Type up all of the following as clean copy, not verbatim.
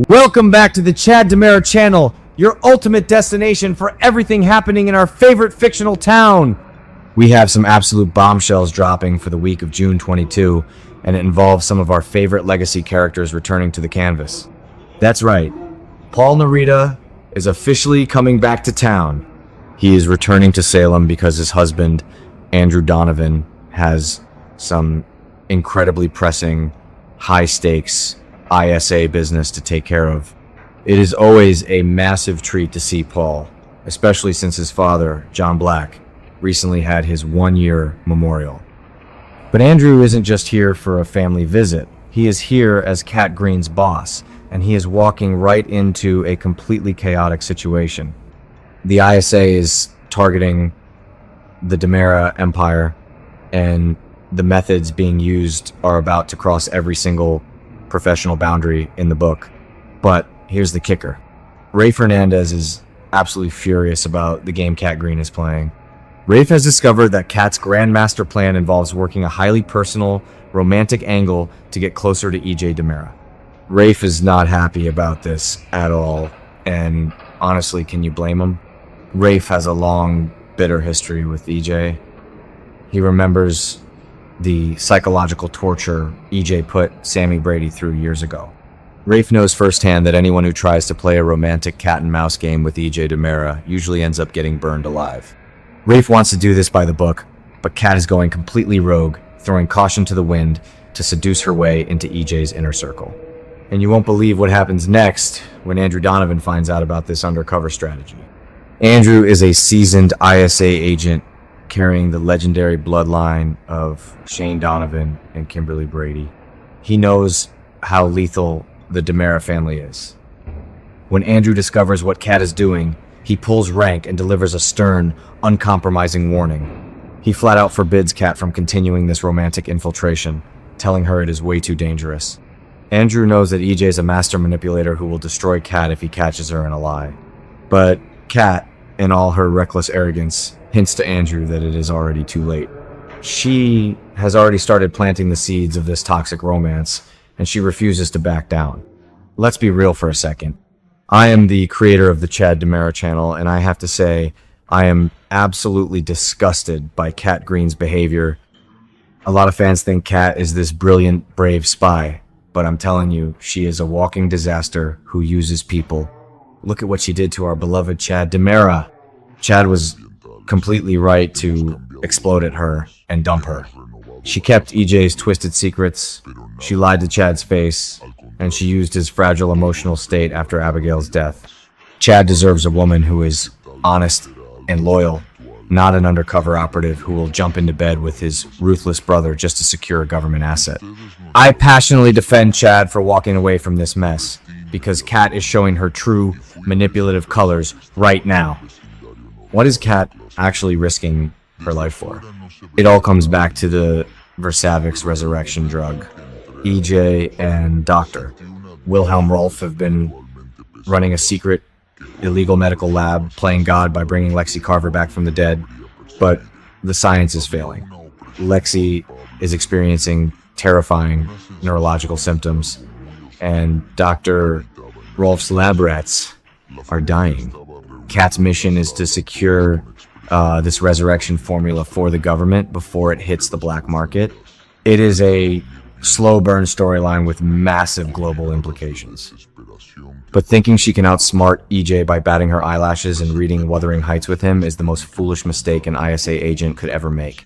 Welcome back to the Chad DiMera Channel, your ultimate destination for everything happening in our favorite fictional town. We have some absolute bombshells dropping for the week of June 22, and it involves some of our favorite legacy characters returning to the canvas. That's right, Paul Narita is officially coming back to town. He is returning to Salem because his husband, Andrew Donovan, has some incredibly pressing, high-stakes ISA business to take care of. It is always a massive treat to see Paul, especially since his father, John Black, recently had his one-year memorial. But Andrew isn't just here for a family visit. He is here as Cat Greene's boss, and he is walking right into a completely chaotic situation. The ISA is targeting the DiMera empire, and the methods being used are about to cross every single professional boundary in the book. But here's the kicker. Rafe Hernandez is absolutely furious about the game Cat Greene is playing. Rafe has discovered that Cat's grand master plan involves working a highly personal, romantic angle to get closer to EJ DiMera. Rafe is not happy about this at all, and honestly, can you blame him? Rafe has a long, bitter history with EJ. He remembers the psychological torture EJ put Sammy Brady through years ago. Rafe knows firsthand that anyone who tries to play a romantic cat and mouse game with EJ DiMera usually ends up getting burned alive. Rafe wants to do this by the book, but Cat is going completely rogue, throwing caution to the wind to seduce her way into EJ's inner circle. And you won't believe what happens next when Andrew Donovan finds out about this undercover strategy. Andrew is a seasoned ISA agent carrying the legendary bloodline of Shane Donovan and Kimberly Brady. He knows how lethal the DiMera family is. When Andrew discovers what Cat is doing, he pulls rank and delivers a stern, uncompromising warning. He flat out forbids Cat from continuing this romantic infiltration, telling her it is way too dangerous. Andrew knows that EJ is a master manipulator who will destroy Cat if he catches her in a lie. But Cat, in all her reckless arrogance, hints to Andrew that it is already too late. She has already started planting the seeds of this toxic romance, and she refuses to back down. Let's be real for a second. I am the creator of the Chad DiMera Channel, and I have to say, I am absolutely disgusted by Cat Greene's behavior. A lot of fans think Cat is this brilliant, brave spy, but I'm telling you, she is a walking disaster who uses people. Look at what she did to our beloved Chad DiMera. Chad was completely right to explode at her and dump her. She kept EJ's twisted secrets, she lied to Chad's face, and she used his fragile emotional state after Abigail's death. Chad deserves a woman who is honest and loyal, not an undercover operative who will jump into bed with his ruthless brother just to secure a government asset. I passionately defend Chad for walking away from this mess, because Cat is showing her true manipulative colors right now. What is Cat actually risking her life for? It all comes back to the Versavix resurrection drug. EJ and Dr. Wilhelm Rolf have been running a secret, illegal medical lab, playing God by bringing Lexie Carver back from the dead, but the science is failing. Lexie is experiencing terrifying neurological symptoms, and Dr. Rolf's lab rats are dying. Cat's mission is to secure this resurrection formula for the government before it hits the black market. It is a slow burn storyline with massive global implications. But thinking she can outsmart EJ by batting her eyelashes and reading Wuthering Heights with him is the most foolish mistake an ISA agent could ever make.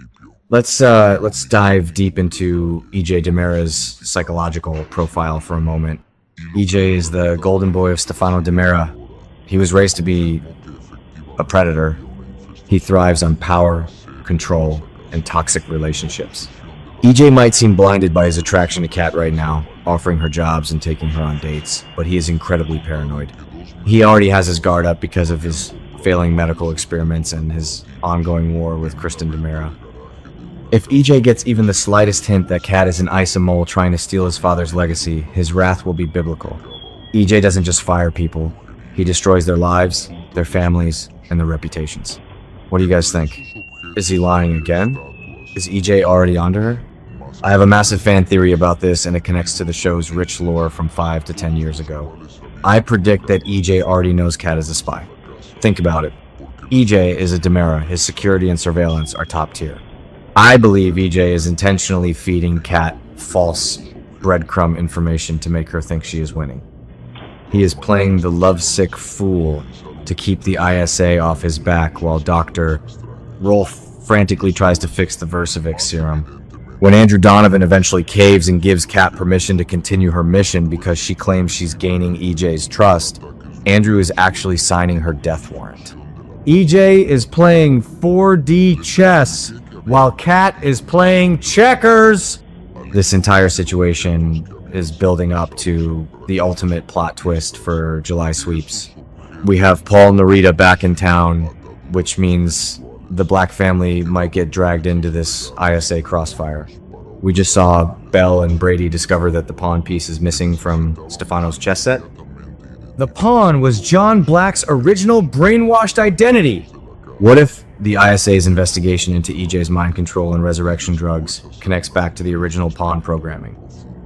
Let's dive deep into EJ DiMera's psychological profile for a moment. EJ is the golden boy of Stefano DiMera. He was raised to be a predator. He thrives on power, control, and toxic relationships. EJ might seem blinded by his attraction to Cat right now, offering her jobs and taking her on dates, but he is incredibly paranoid. He already has his guard up because of his failing medical experiments and his ongoing war with Kristen DiMera. If EJ gets even the slightest hint that Cat is an ISA mole trying to steal his father's legacy, his wrath will be biblical. EJ doesn't just fire people, he destroys their lives, their families, and their reputations. What do you guys think? Is he lying again? Is EJ already onto her? I have a massive fan theory about this, and it connects to the show's rich lore from 5 to 10 years ago. I predict that EJ already knows Kat is a spy. Think about it. EJ is a DiMera. His security and surveillance are top tier. I believe EJ is intentionally feeding Kat false breadcrumb information to make her think she is winning. He is playing the lovesick fool to keep the ISA off his back while Dr. Rolf frantically tries to fix the Versavix serum. When Andrew Donovan eventually caves and gives Kat permission to continue her mission because she claims she's gaining EJ's trust, Andrew is actually signing her death warrant. EJ is playing 4D chess while Kat is playing checkers. This entire situation is building up to the ultimate plot twist for July sweeps. We have Paul and Narita back in town, which means the Black family might get dragged into this ISA crossfire. We just saw Belle and Brady discover that the pawn piece is missing from Stefano's chess set. The pawn was John Black's original brainwashed identity. What if the ISA's investigation into EJ's mind control and resurrection drugs connects back to the original pawn programming?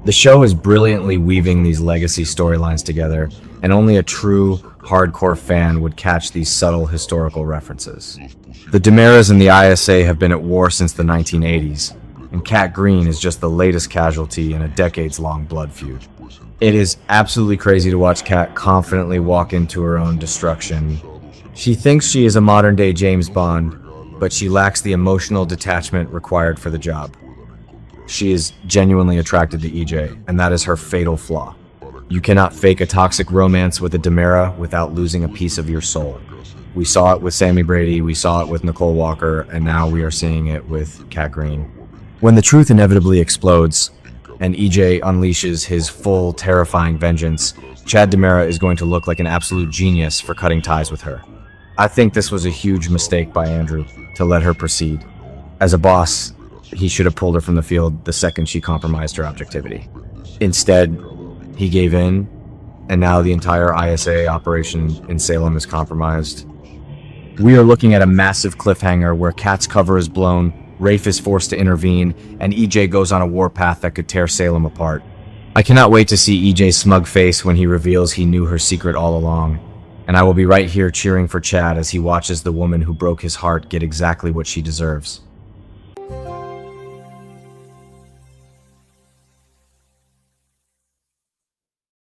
The show is brilliantly weaving these legacy storylines together, and only a true hardcore fan would catch these subtle historical references. The DiMeras and the ISA have been at war since the 1980s, and Kat Greene is just the latest casualty in a decades-long blood feud. It is absolutely crazy to watch Kat confidently walk into her own destruction. She thinks she is a modern-day James Bond, but she lacks the emotional detachment required for the job. She is genuinely attracted to EJ, and that is her fatal flaw. You cannot fake a toxic romance with a DiMera without losing a piece of your soul. We saw it with Sammy Brady, we saw it with Nicole Walker, and now we are seeing it with Kat Greene. When the truth inevitably explodes, and EJ unleashes his full, terrifying vengeance, Chad DiMera is going to look like an absolute genius for cutting ties with her. I think this was a huge mistake by Andrew to let her proceed. As a boss, he should have pulled her from the field the second she compromised her objectivity. Instead, he gave in, and now the entire ISA operation in Salem is compromised. We are looking at a massive cliffhanger where Kat's cover is blown, Rafe is forced to intervene, and EJ goes on a warpath that could tear Salem apart. I cannot wait to see EJ's smug face when he reveals he knew her secret all along, and I will be right here cheering for Chad as he watches the woman who broke his heart get exactly what she deserves.